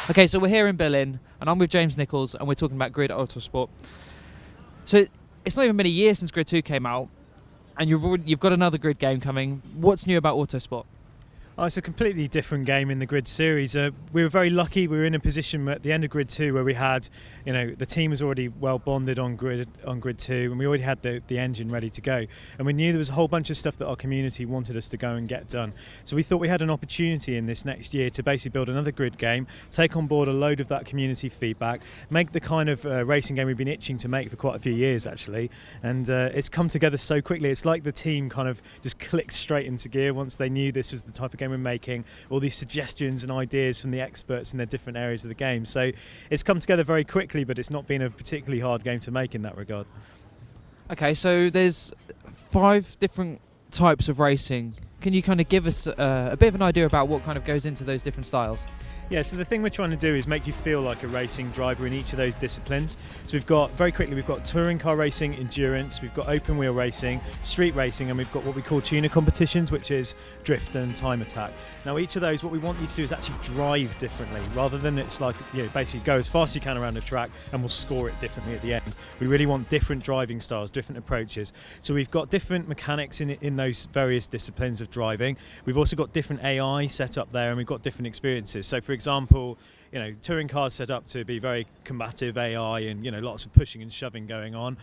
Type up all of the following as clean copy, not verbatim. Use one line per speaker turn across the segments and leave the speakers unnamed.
Okay, so we're here in Berlin, and I'm with James Nicholls, and we're talking about Grid Autosport. So it's not even been a year since Grid 2 came out, and you've got another Grid game coming. What's new about Autosport?
Oh, it's a completely different game in the Grid series. We were very lucky. We were in a position at the end of Grid 2 where we had, the team was already well bonded on Grid 2, and we already had the engine ready to go. And we knew there was a whole bunch of stuff that our community wanted us to go and get done. So we thought we had an opportunity in this next year to basically build another Grid game, take on board a load of that community feedback, make the kind of racing game we've been itching to make for quite a few years actually. And it's come together so quickly. It's like the team kind of just clicked straight into gear once they knew this was the type of game we're making, all these suggestions and ideas from the experts in their different areas of the game. So it's come together very quickly, but it's not been a particularly hard game to make in that regard.
Okay, so there's 5 different types of racing. Can you kind of give us a bit of an idea about what kind of goes into those different styles?
Yeah, so the thing we're trying to do is make you feel like a racing driver in each of those disciplines. So we've got touring car racing, endurance, we've got open wheel racing, street racing, and we've got what we call tuner competitions, which is drift and time attack. Now each of those, what we want you to do is actually drive differently, rather than it's like, basically go as fast as you can around the track and we'll score it differently at the end. We really want different driving styles, different approaches. So we've got different mechanics in those various disciplines of driving. We've also got different AI set up there, and we've got different experiences. So for example, touring cars set up to be very combative AI and lots of pushing and shoving going on,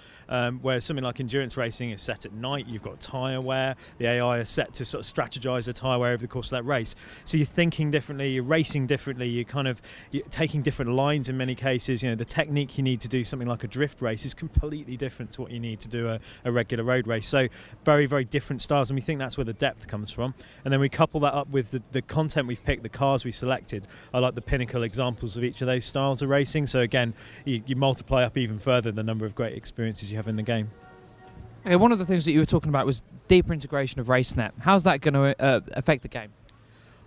whereas something like endurance racing is set at night. You've got tyre wear, the AI is set to sort of strategize the tyre wear over the course of that race. So you're thinking differently, you're racing differently, you're taking different lines in many cases. The technique you need to do something like a drift race is completely different to what you need to do a regular road race. So very, very different styles, and we think that's where the depth comes from. And then we couple that up with the content we've picked, the cars we selected are like the pinnacle examples of each of those styles of racing. So again, you multiply up even further the number of great experiences you have in the game.
Okay, one of the things that you were talking about was deeper integration of Racenet. How's that going to affect the game?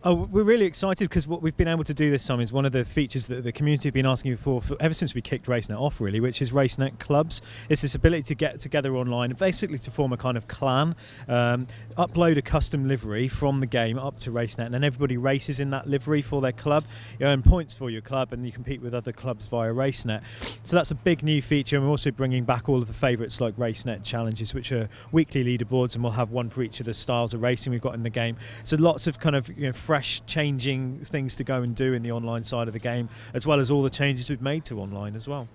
Oh, we're really excited because what we've been able to do this time is one of the features that the community have been asking for ever since we kicked Racenet off, really, which is Racenet clubs. It's this ability to get together online, basically to form a kind of clan, upload a custom livery from the game up to Racenet, and then everybody races in that livery for their club. You earn points for your club, and you compete with other clubs via Racenet. So that's a big new feature, and we're also bringing back all of the favourites like Racenet challenges, which are weekly leaderboards, and we'll have one for each of the styles of racing we've got in the game. So lots of kind of fresh, changing things to go and do in the online side of the game, as well as all the changes we've made to online as well.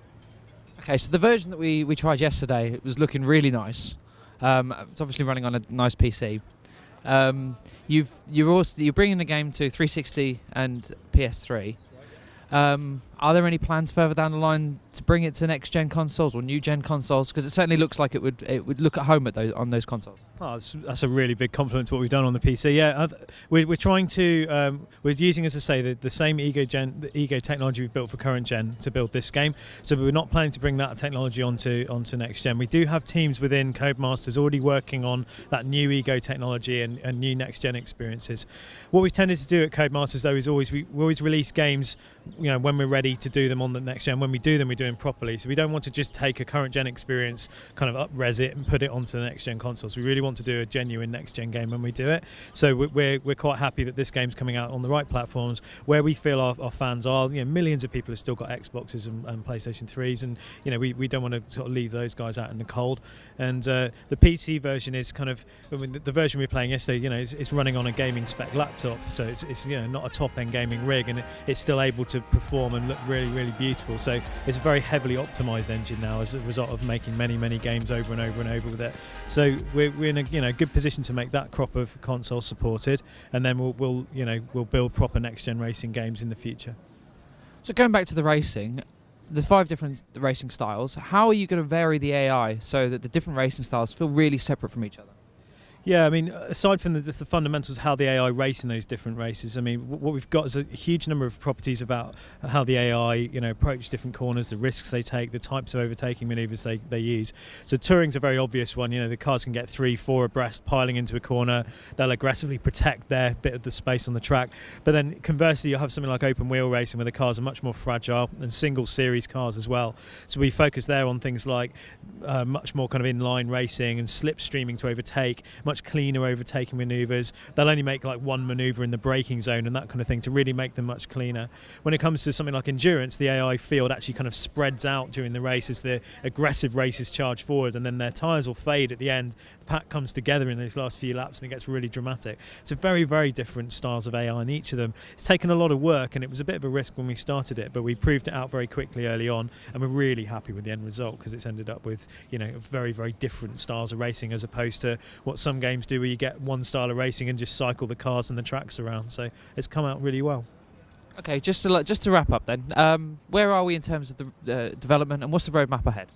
Okay, so the version that we tried yesterday, it was looking really nice. It's obviously running on a nice PC. You're bringing the game to 360 and PS3. Are there any plans further down the line to bring it to next gen consoles or new gen consoles? Because it certainly looks like it would look at home on those consoles.
Oh, that's a really big compliment to what we've done on the PC. Yeah, we're trying to we're using, as I say, the same Ego technology we've built for current gen to build this game. So we're not planning to bring that technology onto next gen. We do have teams within Codemasters already working on that new Ego technology and new next gen experiences. What we've tended to do at Codemasters though is we always release games, when we're ready to do them on the next gen. When we do them, we do them properly. So we don't want to just take a current gen experience, kind of up-res it and put it onto the next gen consoles. We really want to do a genuine next gen game when we do it. So we're quite happy that this game's coming out on the right platforms where we feel our fans are. Millions of people have still got Xboxes and PlayStation 3s, and we don't want to sort of leave those guys out in the cold. And the PC version is kind of, the version we were playing yesterday, it's running on a gaming spec laptop, so it's not a top end gaming rig, and it's still able to perform and look really, really beautiful. So it's a very heavily optimized engine now as a result of making many games over and over and over with it. So we're in a good position to make that crop of consoles supported, and then we'll build proper next gen racing games in the future.
So going back to the racing, the 5 different racing styles, how are you going to vary the AI so that the different racing styles feel really separate from each other?
Yeah, I mean, aside from the fundamentals of how the AI race in those different races, I mean, what we've got is a huge number of properties about how the AI, approach different corners, the risks they take, the types of overtaking manoeuvres they use. So touring's a very obvious one. The cars can get 3-4 abreast, piling into a corner. They'll aggressively protect their bit of the space on the track. But then conversely, you'll have something like open wheel racing where the cars are much more fragile, and single series cars as well. So we focus there on things like much more kind of inline racing and slipstreaming to overtake, much cleaner overtaking manoeuvres. They'll only make like one manoeuvre in the braking zone and that kind of thing to really make them much cleaner. When it comes to something like endurance, the AI field actually kind of spreads out during the race as the aggressive races charge forward, and then their tyres will fade at the end. The pack comes together in those last few laps and it gets really dramatic. So very, very different styles of AI in each of them. It's taken a lot of work and it was a bit of a risk when we started it, but we proved it out very quickly early on, and we're really happy with the end result because it's ended up with very, very different styles of racing as opposed to what some games do where you get one style of racing and just cycle the cars and the tracks around. So it's come out really well. Okay,
just to wrap up then, where are we in terms of the development, and what's the roadmap ahead?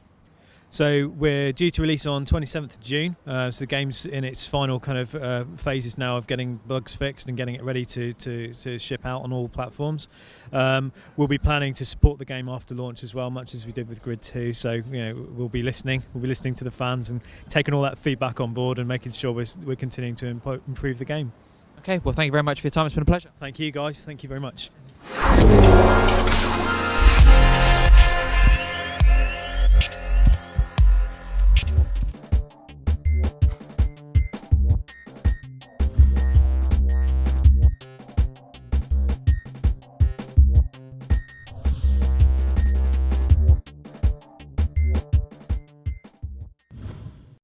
So we're due to release on 27th of June. So the game's in its final kind of phases now of getting bugs fixed and getting it ready to ship out on all platforms. We'll be planning to support the game after launch as well, much as we did with Grid 2. So we'll be listening to the fans and taking all that feedback on board and making sure we're continuing to improve the game.
Okay, well, thank you very much for your time. It's been a pleasure.
Thank you, guys. Thank you very much.